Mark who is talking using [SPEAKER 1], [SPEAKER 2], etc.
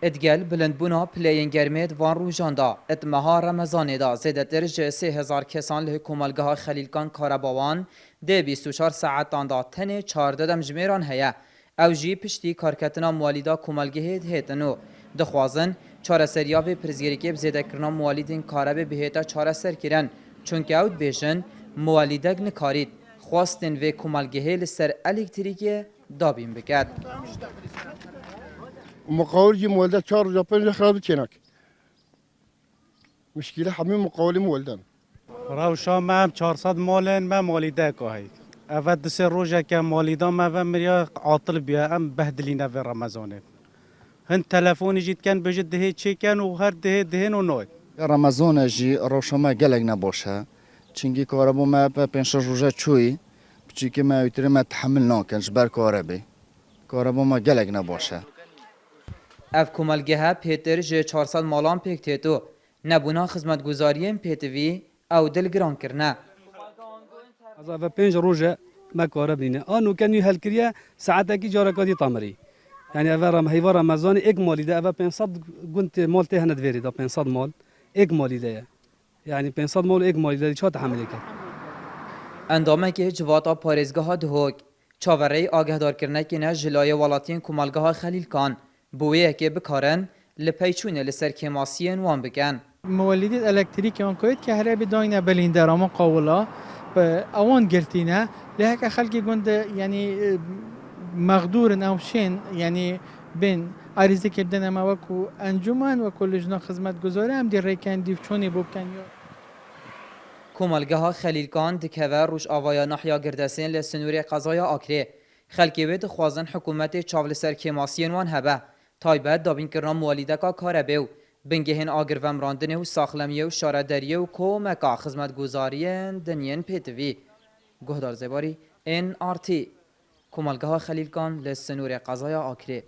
[SPEAKER 1] ادگل بلندبونا پلین گرمید وان روژاندا اتمها رمضان دا زیدتر جه 3000 کسان له کوملگاه خلیلکان کاراباوان ده 24 ساعتان دا تنه 14 دمجمیران هیا او جی پشتی کارکتنا موالیدا کوملگه هیتنو دخوازن چاره سریاب پرزگریکی بزیده کرنا موالیدین کارابه بهیتا چاره سر کرن چونکه اوت بیشن موالیدگ نکارید خواستن و کوملگه لسر الکتریکی دابین بکد
[SPEAKER 2] مقاول جي مولدة 4 روزا 5 خراب كينك مشكلة حمي مقاولين مولدان
[SPEAKER 3] روشا ما 400 مالن ما مالیده که هی اول دسه روزه که مالیدا ما و مریا عاطل بیا ام بهدلینه و رمضانه هن تلفونی جیت کن بجد ده چی کن و هر ده و نوید
[SPEAKER 4] رمضان جی روشا ما گلگ نباشه چنگی کاربو ما به 5 روزه چوی بچی که ما یتر ما تحمل ناکنش بر کاربو ما گلگ نباشه
[SPEAKER 1] اف کوملگه پیتر جه 400 مالان پیکتیتو نبونا خدمتگزاریم پیتوی او دلگران کرنه
[SPEAKER 5] از اول 5 روزه ما کار بینه آنو کنی حل کریه ساعت کی جارا کدی تامری یعنی اول هیوار رمضان یک مالیده اول 500 گنت مال ته ند ویری 500 مال یک مالیده یعنی 500 مال یک مالیده چه تحمل کرد
[SPEAKER 1] اندامه که جواتا پارێزگاها دهۆک چاوەڕێی ئاگادارکردنەکی نە ژلایە وڵاتیان کومەلگەها خەلیلکان بۆیەکێ بکارن لە پەیچوونە لەسەر کێماسیên wan bikin.
[SPEAKER 6] مولدیت الکتریکی آن کوید که هر بداینه بلندر اما قولا اوان گرتینه لهک خلقی گند یعنی مقدور نوشین یعنی بین عریضه کردن اما وکو انجمن و کلجنا خدمت گذاره هم دی ریکن دیفچونی بکن یا
[SPEAKER 1] کومەلگەها خەلیلکان دکەوە ڕۆژئاوایە نەحیا گردەسێن لە سنووری قەزایە ئاکرێ خەلکی وێ دixwazin حکوومەتê çav li ser kêmasiyên wan hebe taybet dabînkirina mawalîdeka karebe û bingehên agirvemrandinê û saxlemiyê û şarederiyê û komeka xizmetguzariyên dinyên pêtivî guhdar Zêbarî NRT Komelgeha Xelîlkan li Sinûrê Qezaya Akirê.